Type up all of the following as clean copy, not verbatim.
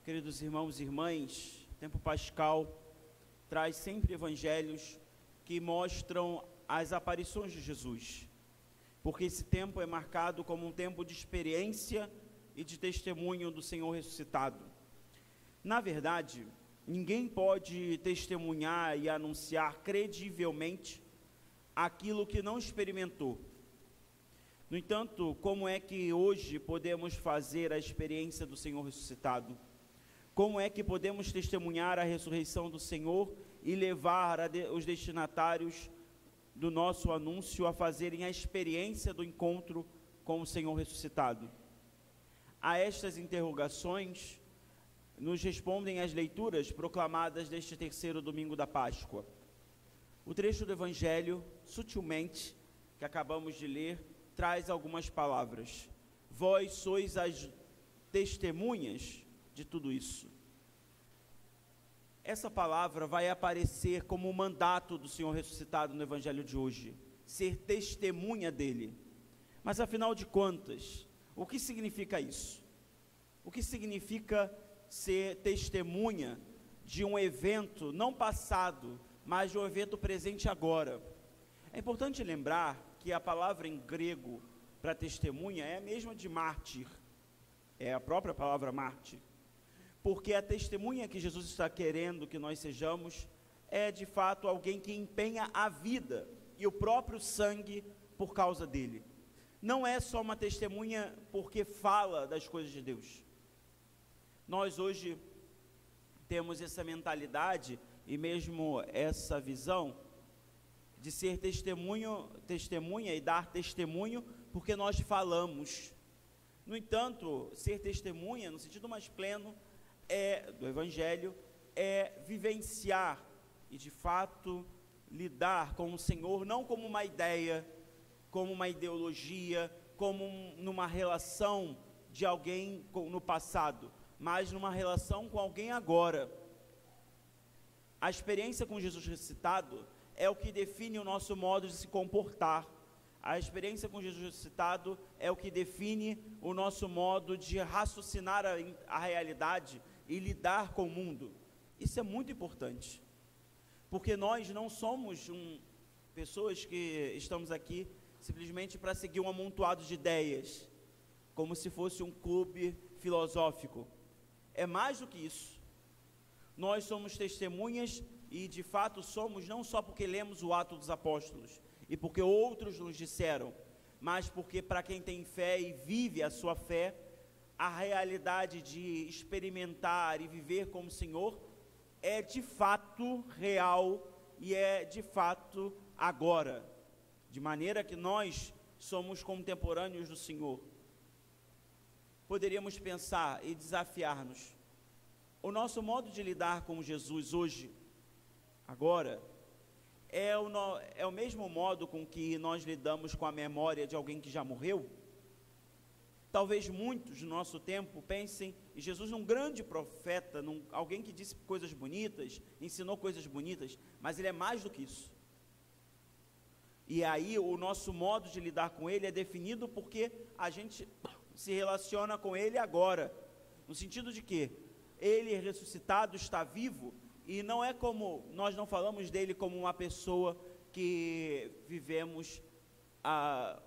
Queridos irmãos e irmãs, o tempo pascal traz sempre evangelhos que mostram as aparições de Jesus, porque esse tempo é marcado como um tempo de experiência e de testemunho do Senhor ressuscitado. Na verdade, ninguém pode testemunhar e anunciar credivelmente aquilo que não experimentou. No entanto, como é que hoje podemos fazer a experiência do Senhor ressuscitado? Como é que podemos testemunhar a ressurreição do Senhor e levar os destinatários do nosso anúncio a fazerem a experiência do encontro com o Senhor ressuscitado? A estas interrogações nos respondem as leituras proclamadas deste terceiro domingo da Páscoa. O trecho do Evangelho, sutilmente, que acabamos de ler, traz algumas palavras. Vós sois as testemunhas de tudo isso. Essa palavra vai aparecer como um mandato do Senhor ressuscitado no Evangelho de hoje, ser testemunha dele. Mas afinal de contas, o que significa isso? O que significa ser testemunha de um evento não passado, mas de um evento presente agora? É importante lembrar que a palavra em grego para testemunha é a mesma de mártir, é a própria palavra mártir, porque a testemunha que Jesus está querendo que nós sejamos é de fato alguém que empenha a vida e o próprio sangue por causa dele. Não é só uma testemunha porque fala das coisas de Deus. Nós hoje temos essa mentalidade e mesmo essa visão de ser testemunha e dar testemunho porque nós falamos. No entanto, ser testemunha, no sentido mais pleno, do Evangelho, é vivenciar e de fato lidar com o Senhor, não como uma ideia, como uma ideologia, como numa relação de alguém no passado, mas numa relação com alguém agora. A experiência com Jesus ressuscitado é o que define o nosso modo de se comportar. A experiência com Jesus ressuscitado é o que define o nosso modo de raciocinar a realidade e lidar com o mundo. Isso é muito importante, porque nós não somos pessoas que estamos aqui simplesmente para seguir um amontoado de ideias, como se fosse um clube filosófico. É mais do que isso. Nós somos testemunhas e de fato somos não só porque lemos o Atos dos Apóstolos e porque outros nos disseram, mas porque para quem tem fé e vive a sua fé, a realidade de experimentar e viver como o Senhor é de fato real e é de fato agora, de maneira que nós somos contemporâneos do Senhor. Poderíamos pensar e desafiar-nos: o nosso modo de lidar com Jesus hoje, agora, é o mesmo modo com que nós lidamos com a memória de alguém que já morreu? Talvez muitos no nosso tempo pensem em Jesus um grande profeta, alguém que disse coisas bonitas, ensinou coisas bonitas, mas ele é mais do que isso. E aí o nosso modo de lidar com ele é definido porque a gente se relaciona com ele agora, no sentido de que ele ressuscitado está vivo, e não é como, nós não falamos dele como uma pessoa que vivemos há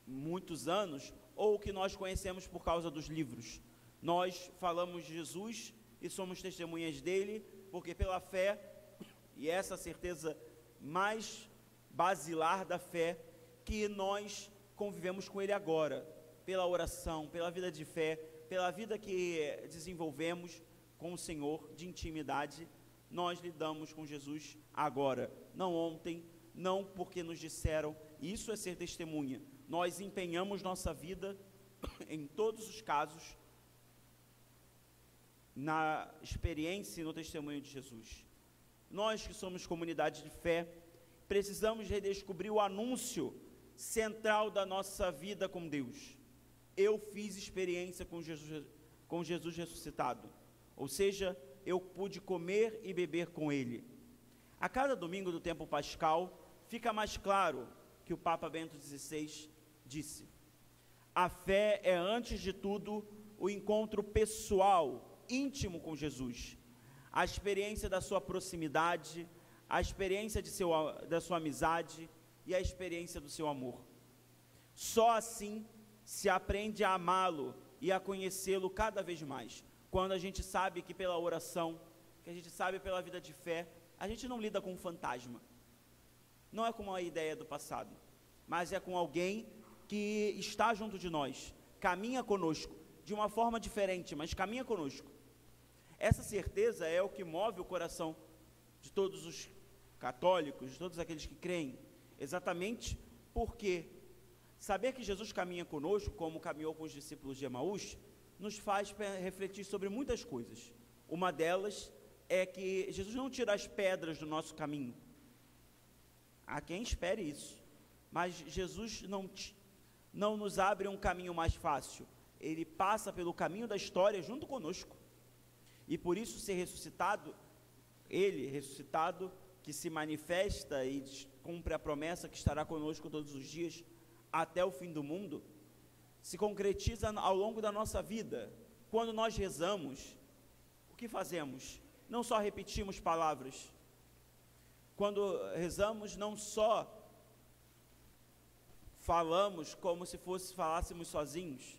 muitos anos, ou que nós conhecemos por causa dos livros. Nós falamos de Jesus e somos testemunhas dele, porque pela fé, e essa certeza mais basilar da fé, que nós convivemos com ele agora, pela oração, pela vida de fé, pela vida que desenvolvemos com o Senhor, de intimidade. Nós lidamos com Jesus agora, não ontem, não porque nos disseram. Isso é ser testemunha. Nós empenhamos nossa vida, em todos os casos, na experiência e no testemunho de Jesus. Nós que somos comunidade de fé, precisamos redescobrir o anúncio central da nossa vida com Deus. Eu fiz experiência com Jesus ressuscitado, ou seja, eu pude comer e beber com Ele. A cada domingo do tempo pascal, fica mais claro que o Papa Bento XVI disse: a fé é antes de tudo o encontro pessoal, íntimo com Jesus, a experiência da sua proximidade, a experiência da sua amizade e a experiência do seu amor. Só assim se aprende a amá-lo e a conhecê-lo cada vez mais. Quando a gente sabe que pela oração, que a gente sabe pela vida de fé, a gente não lida com um fantasma. Não é com uma ideia do passado, mas é com alguém que está junto de nós, caminha conosco, de uma forma diferente, mas caminha conosco. Essa certeza é o que move o coração de todos os católicos, de todos aqueles que creem, exatamente porque saber que Jesus caminha conosco, como caminhou com os discípulos de Emaús, nos faz refletir sobre muitas coisas. Uma delas é que Jesus não tira as pedras do nosso caminho. Há quem espere isso, mas Jesus não nos abre um caminho mais fácil. Ele passa pelo caminho da história junto conosco. E por isso ser ressuscitado, ele ressuscitado, que se manifesta e cumpre a promessa que estará conosco todos os dias, até o fim do mundo, se concretiza ao longo da nossa vida. Quando nós rezamos, o que fazemos? Não só repetimos palavras. Quando rezamos, não só falamos como se falássemos sozinhos.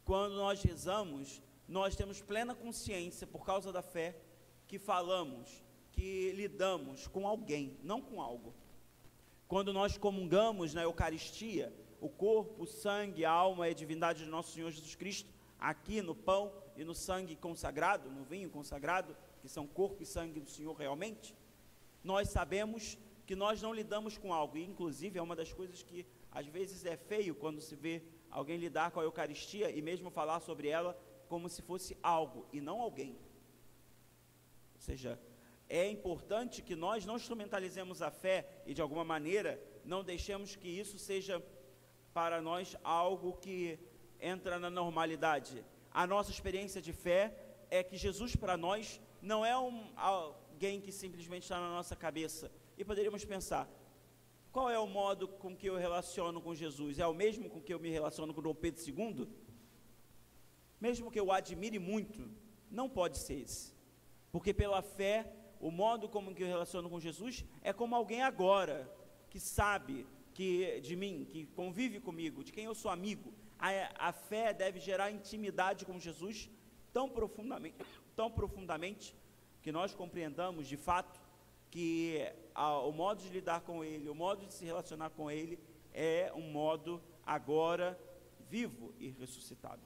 Quando nós rezamos, nós temos plena consciência, por causa da fé, que falamos, que lidamos com alguém, não com algo. Quando nós comungamos na Eucaristia, o corpo, o sangue, a alma e a divindade de nosso Senhor Jesus Cristo, aqui no pão e no sangue consagrado, no vinho consagrado, que são corpo e sangue do Senhor realmente, nós sabemos que nós não lidamos com algo, e inclusive é uma das coisas que às vezes é feio quando se vê alguém lidar com a Eucaristia e mesmo falar sobre ela como se fosse algo e não alguém. Ou seja, é importante que nós não instrumentalizemos a fé e de alguma maneira não deixemos que isso seja para nós algo que entra na normalidade. A nossa experiência de fé é que Jesus para nós não é alguém que simplesmente está na nossa cabeça. E poderíamos pensar, qual é o modo com que eu relaciono com Jesus? É o mesmo com que eu me relaciono com Dom Pedro II? Mesmo que eu o admire muito, não pode ser esse. Porque pela fé, o modo como que eu relaciono com Jesus é como alguém agora, que sabe de mim, que convive comigo, de quem eu sou amigo. A fé deve gerar intimidade com Jesus tão profundamente, que nós compreendamos de fato que o modo de lidar com Ele, o modo de se relacionar com Ele, é um modo agora vivo e ressuscitado.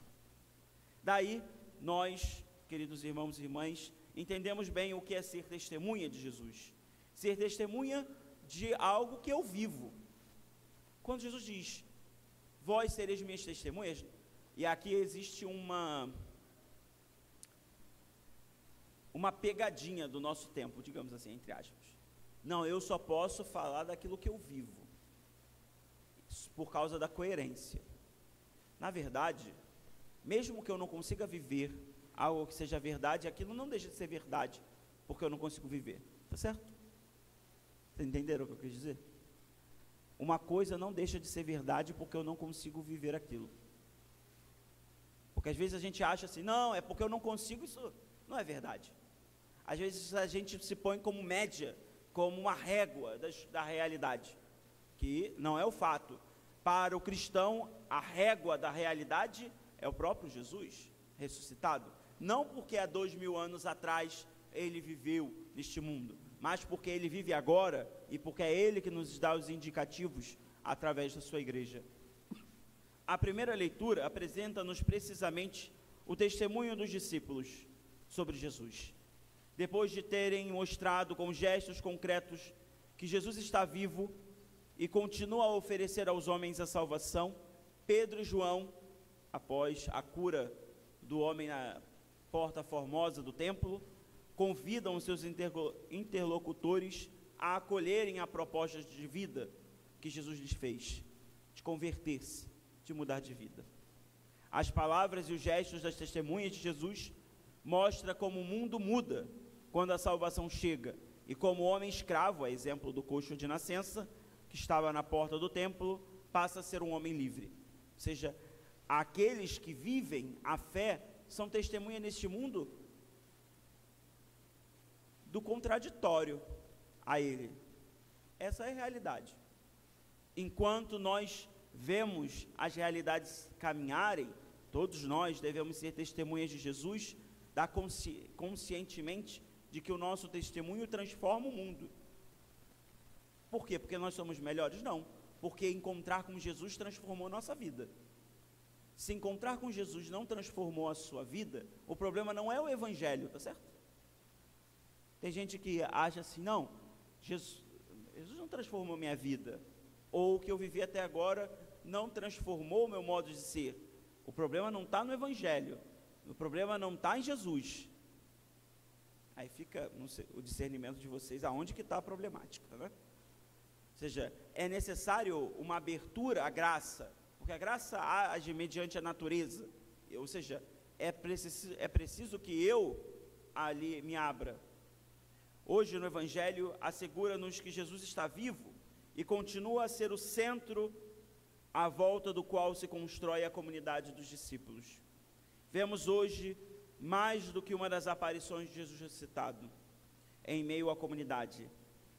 Daí, nós, queridos irmãos e irmãs, entendemos bem o que é ser testemunha de Jesus. Ser testemunha de algo que eu vivo. Quando Jesus diz, vós sereis minhas testemunhas, e aqui existe uma pegadinha do nosso tempo, digamos assim, entre aspas. Não, eu só posso falar daquilo que eu vivo, por causa da coerência. Na verdade, mesmo que eu não consiga viver algo que seja verdade, aquilo não deixa de ser verdade, porque eu não consigo viver, tá certo? Vocês entenderam o que eu quis dizer? Uma coisa não deixa de ser verdade porque eu não consigo viver aquilo. Porque às vezes a gente acha assim, não, é porque eu não consigo, isso não é verdade. Às vezes a gente se põe como média, como uma régua da realidade, que não é o fato. Para o cristão, a régua da realidade é o próprio Jesus ressuscitado. Não porque há 2000 anos atrás ele viveu neste mundo, mas porque ele vive agora e porque é ele que nos dá os indicativos através da sua igreja. A primeira leitura apresenta-nos precisamente o testemunho dos discípulos sobre Jesus. Depois de terem mostrado com gestos concretos que Jesus está vivo e continua a oferecer aos homens a salvação, Pedro e João, após a cura do homem na porta formosa do templo, convidam os seus interlocutores a acolherem a proposta de vida que Jesus lhes fez, de converter-se, de mudar de vida. As palavras e os gestos das testemunhas de Jesus mostram como o mundo muda quando a salvação chega, e como o homem escravo, a exemplo do coxo de nascença, que estava na porta do templo, passa a ser um homem livre. Ou seja, aqueles que vivem a fé são testemunha neste mundo do contraditório a ele. Essa é a realidade. Enquanto nós vemos as realidades caminharem, todos nós devemos ser testemunhas de Jesus, conscientemente de que o nosso testemunho transforma o mundo. Por quê? Porque nós somos melhores? Não. Porque encontrar com Jesus transformou nossa vida. Se encontrar com Jesus não transformou a sua vida, o problema não é o evangelho, tá certo? Tem gente que acha assim, não, Jesus não transformou minha vida, ou o que eu vivi até agora não transformou o meu modo de ser. O problema não está no evangelho, o problema não está em Jesus. Aí fica, não sei, o discernimento de vocês, aonde que está a problemática, né? Ou seja, é necessário uma abertura à graça, porque a graça age mediante a natureza, ou seja, é preciso que eu ali me abra. Hoje no Evangelho assegura-nos que Jesus está vivo e continua a ser o centro à volta do qual se constrói a comunidade dos discípulos. Vemos hoje mais do que uma das aparições de Jesus ressuscitado em meio à comunidade.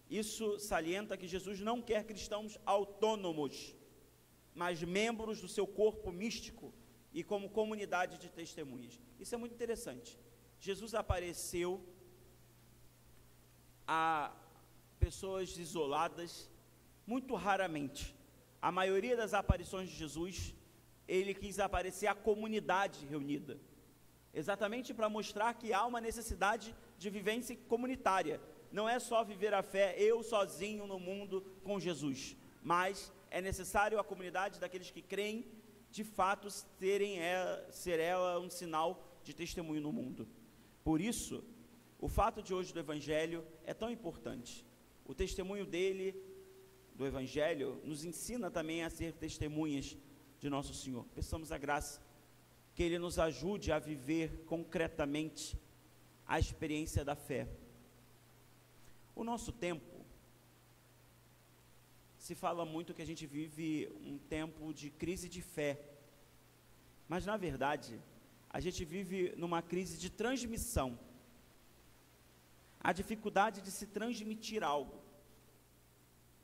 Isso salienta que Jesus não quer cristãos autônomos, mas membros do seu corpo místico e como comunidade de testemunhas. Isso é muito interessante. Jesus apareceu a pessoas isoladas muito raramente. A maioria das aparições de Jesus, ele quis aparecer à comunidade reunida, exatamente para mostrar que há uma necessidade de vivência comunitária. Não é só viver a fé eu sozinho no mundo com Jesus, mas é necessário a comunidade daqueles que creem, de fato, ser ela um sinal de testemunho no mundo. Por isso, o fato de hoje do Evangelho é tão importante. O testemunho dele, do Evangelho, nos ensina também a ser testemunhas de nosso Senhor. Peçamos a graça que Ele nos ajude a viver concretamente a experiência da fé. O nosso tempo, se fala muito que a gente vive um tempo de crise de fé, mas na verdade, a gente vive numa crise de transmissão. A dificuldade de se transmitir algo.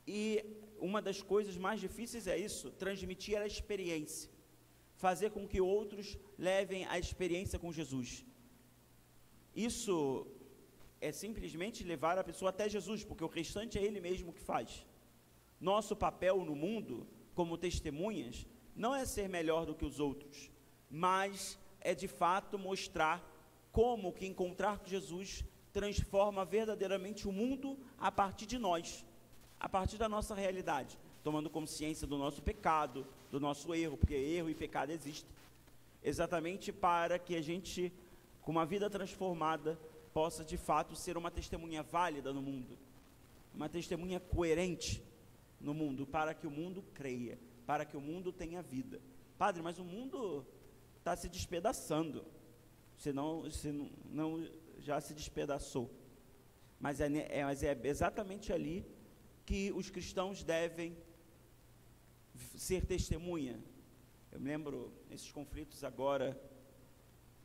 E uma das coisas mais difíceis é isso, transmitir a experiência. Fazer com que outros levem a experiência com Jesus. Isso é simplesmente levar a pessoa até Jesus, porque o restante é Ele mesmo que faz. Nosso papel no mundo, como testemunhas, não é ser melhor do que os outros, mas é de fato mostrar como que encontrar com Jesus transforma verdadeiramente o mundo a partir de nós, a partir da nossa realidade, tomando consciência do nosso pecado, do nosso erro, porque erro e pecado existem, exatamente para que a gente, com uma vida transformada, possa de fato ser uma testemunha válida no mundo, uma testemunha coerente no mundo, para que o mundo creia, para que o mundo tenha vida. Padre, mas o mundo está se despedaçando, senão já se despedaçou, mas é exatamente ali que os cristãos devem ser testemunha. Eu me lembro esses conflitos agora,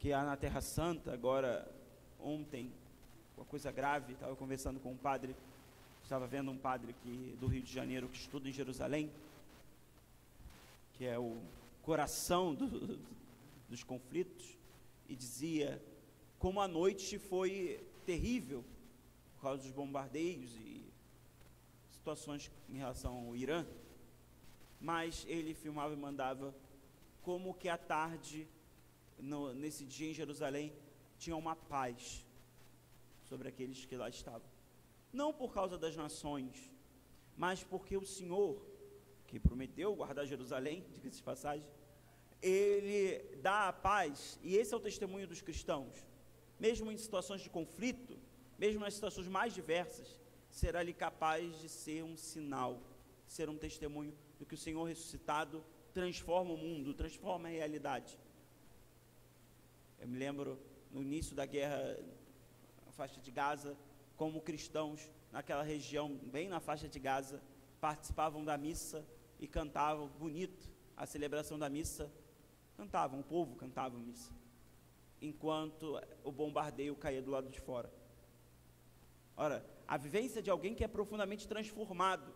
que há na Terra Santa, agora ontem, uma coisa grave, estava conversando com um padre, estava vendo um padre aqui do Rio de Janeiro, que estuda em Jerusalém, que é o coração dos conflitos, e dizia como a noite foi terrível, por causa dos bombardeios e situações em relação ao Irã, mas ele filmava e mandava como que à tarde, nesse dia em Jerusalém, tinha uma paz sobre aqueles que lá estavam. Não por causa das nações, mas porque o Senhor, que prometeu guardar Jerusalém, diga-se de passagem, Ele dá a paz, e esse é o testemunho dos cristãos. Mesmo em situações de conflito, mesmo nas situações mais diversas, será ali capaz de ser um sinal, ser um testemunho do que o Senhor ressuscitado transforma o mundo, transforma a realidade. Eu me lembro, no início da guerra, na faixa de Gaza, como cristãos naquela região, bem na faixa de Gaza, participavam da missa e cantavam bonito a celebração da missa, cantavam, o povo cantava a missa, enquanto o bombardeio caía do lado de fora. Ora, a vivência de alguém que é profundamente transformado,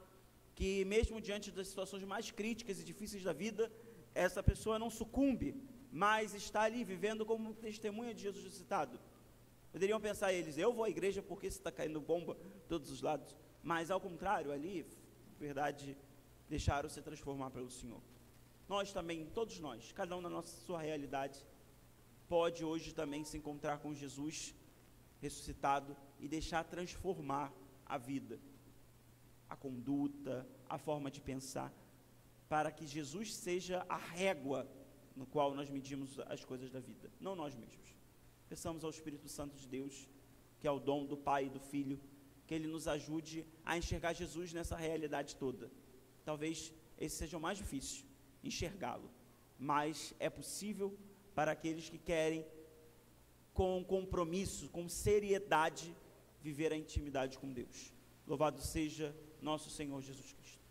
que mesmo diante das situações mais críticas e difíceis da vida, essa pessoa não sucumbe, mas está ali vivendo como testemunha de Jesus ressuscitado. Poderiam pensar eles, eu vou à igreja porque está caindo bomba de todos os lados, mas ao contrário, ali, na verdade, deixaram se transformar pelo Senhor. Nós também, todos nós, cada um na sua realidade, pode hoje também se encontrar com Jesus ressuscitado e deixar transformar a vida, a conduta, a forma de pensar, para que Jesus seja a régua no qual nós medimos as coisas da vida, não nós mesmos. Peçamos ao Espírito Santo de Deus, que é o dom do Pai e do Filho, que Ele nos ajude a enxergar Jesus nessa realidade toda. Talvez esse seja o mais difícil, enxergá-lo, mas é possível para aqueles que querem, com compromisso, com seriedade, viver a intimidade com Deus. Louvado seja nosso Senhor Jesus Cristo.